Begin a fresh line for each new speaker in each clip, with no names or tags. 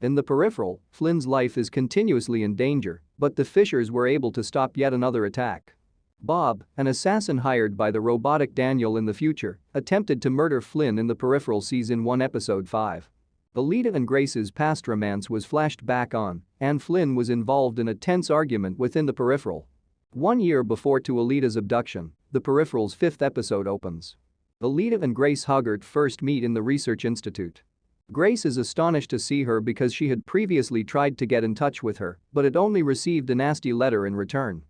In the Peripheral, Flynn's life is continuously in danger, but the Fishers were able to stop yet another attack. Bob, an assassin hired by the robotic Daniel in the future, attempted to murder Flynn in the Peripheral Season 1 Episode 5. Alita and Grace's past romance was flashed back on, and Flynn was involved in a tense argument within the Peripheral. 1 year before to Alita's abduction, the Peripheral's 5th episode opens. Alita and Grace Hoggart first meet in the Research Institute. Grace is astonished to see her because she had previously tried to get in touch with her, but had only received a nasty letter in return.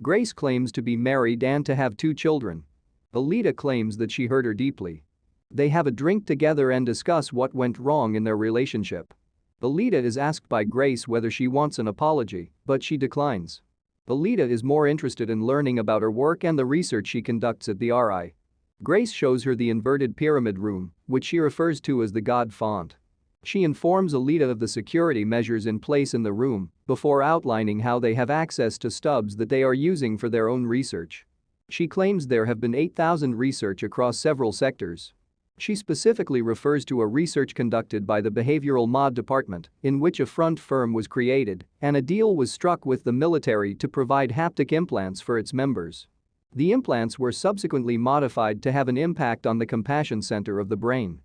Grace claims to be married and to have 2 children. Alita claims that she hurt her deeply. They have a drink together and discuss what went wrong in their relationship. Alita is asked by Grace whether she wants an apology, but she declines. Alita is more interested in learning about her work and the research she conducts at the RI. Grace shows her the inverted pyramid room, which she refers to as the God Font. She informs Alita of the security measures in place in the room before outlining how they have access to stubs that they are using for their own research. She claims there have been 8,000 research across several sectors. She specifically refers to a research conducted by the Behavioral Mod Department in which a front firm was created and a deal was struck with the military to provide haptic implants for its members. The implants were subsequently modified to have an impact on the compassion center of the brain.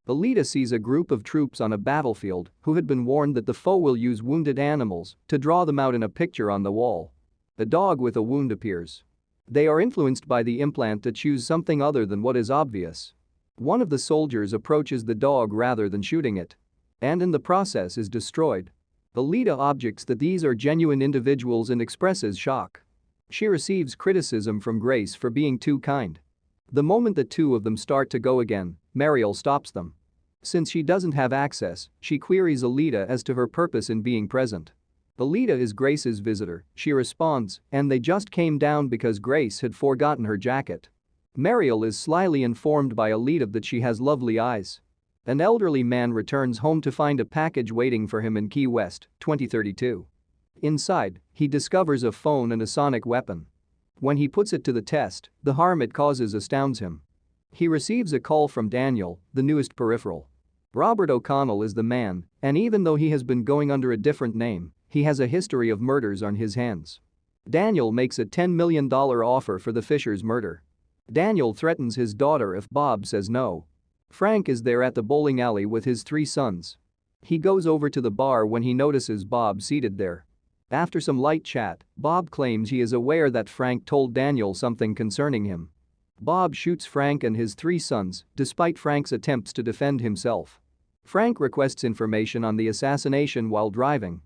Alita sees a group of troops on a battlefield who had been warned that the foe will use wounded animals to draw them out in a picture on the wall. A dog with a wound appears. They are influenced by the implant to choose something other than what is obvious. One of the soldiers approaches the dog rather than shooting it. And in the process is destroyed. Alita objects that these are genuine individuals and expresses shock. She receives criticism from Grace for being too kind. The moment the 2 of them start to go again, Mariel stops them. Since she doesn't have access, she queries Alita as to her purpose in being present. Alita is Grace's visitor, she responds, and they just came down because Grace had forgotten her jacket. Mariel is slyly informed by Alita that she has lovely eyes. An elderly man returns home to find a package waiting for him in Key West, 2032. Inside, he discovers a phone and a sonic weapon. When he puts it to the test, the harm it causes astounds him. He receives a call from Daniel, the newest Peripheral. Robert O'Connell is the man, and even though he has been going under a different name, he has a history of murders on his hands. Daniel makes a $10 million offer for the Fishers' murder. Daniel threatens his daughter if Bob says no. Frank is there at the bowling alley with his 3 sons. He goes over to the bar when he notices Bob seated there. After some light chat, Bob claims he is aware that Frank told Daniel something concerning him. Bob shoots Frank and his 3 sons, despite Frank's attempts to defend himself. Frank requests information on the assassination while driving.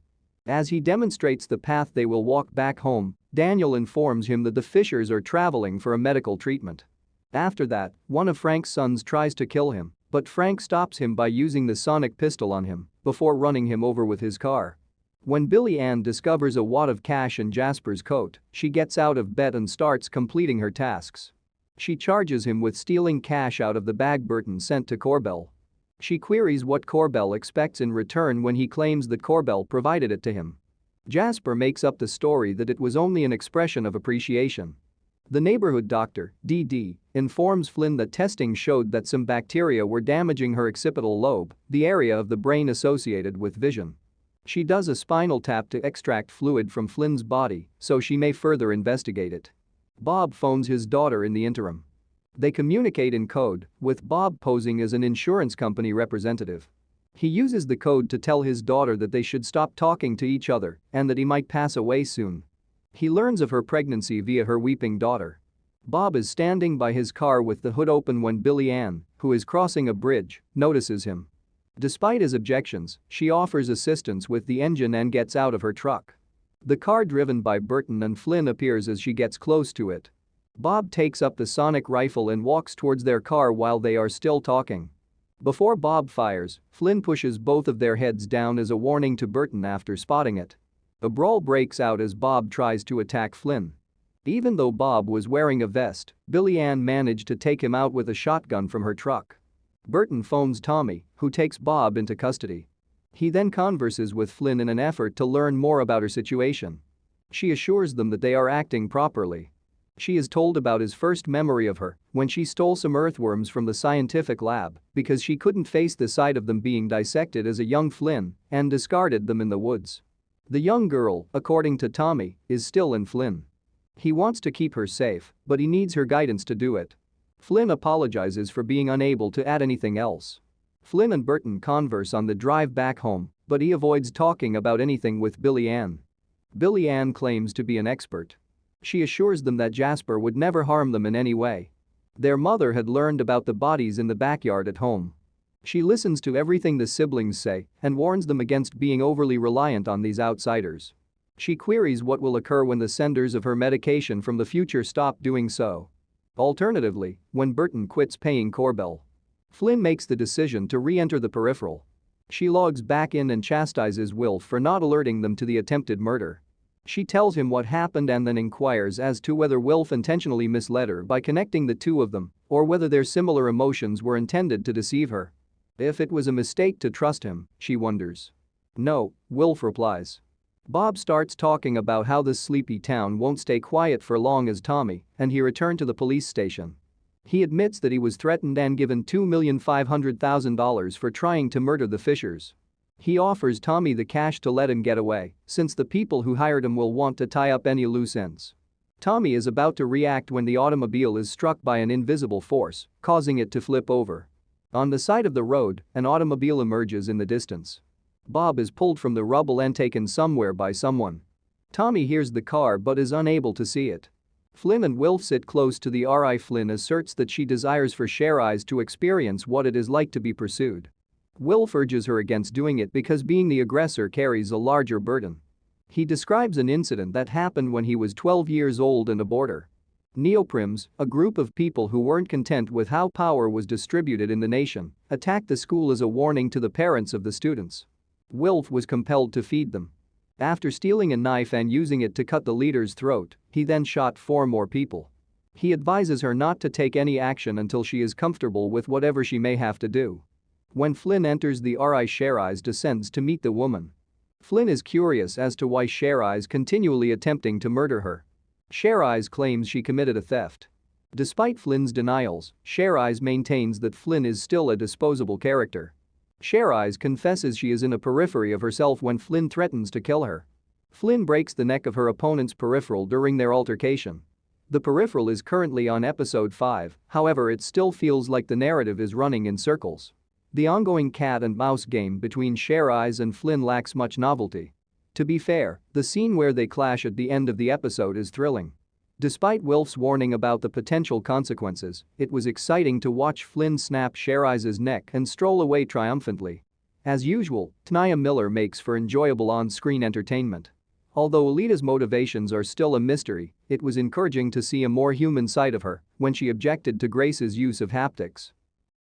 As he demonstrates the path they will walk back home, Daniel informs him that the Fishers are traveling for a medical treatment. After that, one of Frank's sons tries to kill him, but Frank stops him by using the sonic pistol on him before running him over with his car. When Billy Ann discovers a wad of cash in Jasper's coat, she gets out of bed and starts completing her tasks. She charges him with stealing cash out of the bag Burton sent to Corbell. She queries what Corbell expects in return when he claims that Corbell provided it to him. Jasper makes up the story that it was only an expression of appreciation. The neighborhood doctor, D.D., informs Flynn that testing showed that some bacteria were damaging her occipital lobe, the area of the brain associated with vision. She does a spinal tap to extract fluid from Flynn's body so she may further investigate it. Bob phones his daughter in the interim. They communicate in code, with Bob posing as an insurance company representative. He uses the code to tell his daughter that they should stop talking to each other and that he might pass away soon. He learns of her pregnancy via her weeping daughter. Bob is standing by his car with the hood open when Billy Ann, who is crossing a bridge, notices him. Despite his objections, she offers assistance with the engine and gets out of her truck. The car driven by Burton and Flynn appears as she gets close to it. Bob takes up the sonic rifle and walks towards their car while they are still talking. Before Bob fires, Flynn pushes both of their heads down as a warning to Burton after spotting it. A brawl breaks out as Bob tries to attack Flynn. Even though Bob was wearing a vest, Billy Ann managed to take him out with a shotgun from her truck. Burton phones Tommy, who takes Bob into custody. He then converses with Flynn in an effort to learn more about her situation. She assures them that they are acting properly. She is told about his first memory of her when she stole some earthworms from the scientific lab because she couldn't face the sight of them being dissected as a young Flynn and discarded them in the woods. The young girl, according to Tommy, is still in Flynn. He wants to keep her safe, but he needs her guidance to do it. Flynn apologizes for being unable to add anything else. Flynn and Burton converse on the drive back home, but he avoids talking about anything with Billy Ann. Billy Ann claims to be an expert. She assures them that Jasper would never harm them in any way. Their mother had learned about the bodies in the backyard at home. She listens to everything the siblings say and warns them against being overly reliant on these outsiders. She queries what will occur when the senders of her medication from the future stop doing so. Alternatively, when Burton quits paying Corbell. Flynn makes the decision to re-enter the Peripheral. She logs back in and chastises Wilf for not alerting them to the attempted murder. She tells him what happened and then inquires as to whether Wilf intentionally misled her by connecting the two of them or whether their similar emotions were intended to deceive her. If it was a mistake to trust him, she wonders. No, Wilf replies. Bob starts talking about how this sleepy town won't stay quiet for long as Tommy and he returned to the police station. He admits that he was threatened and given $2,500,000 for trying to murder the Fishers. He offers Tommy the cash to let him get away, since the people who hired him will want to tie up any loose ends. Tommy is about to react when the automobile is struck by an invisible force, causing it to flip over. On the side of the road, an automobile emerges in the distance. Bob is pulled from the rubble and taken somewhere by someone. Tommy hears the car but is unable to see it. Flynn and Wilf sit close to the RI. Flynn asserts that she desires for Cher Eyes to experience what it is like to be pursued. Wilf urges her against doing it because being the aggressor carries a larger burden. He describes an incident that happened when he was 12 years old and a boarder. Neoprims, a group of people who weren't content with how power was distributed in the nation, attacked the school as a warning to the parents of the students. Wilf was compelled to feed them. After stealing a knife and using it to cut the leader's throat, he then shot 4 more people. He advises her not to take any action until she is comfortable with whatever she may have to do. When Flynn enters the RI, Cher Eyes descends to meet the woman. Flynn is curious as to why Cher Eyes continually attempting to murder her. Cher Eyes claims she committed a theft. Despite Flynn's denials, Cher Eyes maintains that Flynn is still a disposable character. Cher Eyes confesses she is in a periphery of herself when Flynn threatens to kill her. Flynn breaks the neck of her opponent's peripheral during their altercation. The Peripheral is currently on episode 5, however it still feels like the narrative is running in circles. The ongoing cat and mouse game between Cher Eyes and Flynn lacks much novelty. To be fair, the scene where they clash at the end of the episode is thrilling. Despite Wilf's warning about the potential consequences, it was exciting to watch Flynn snap Cher Eyes' neck and stroll away triumphantly. As usual, Tania Miller makes for enjoyable on-screen entertainment. Although Alita's motivations are still a mystery, it was encouraging to see a more human side of her when she objected to Grace's use of haptics.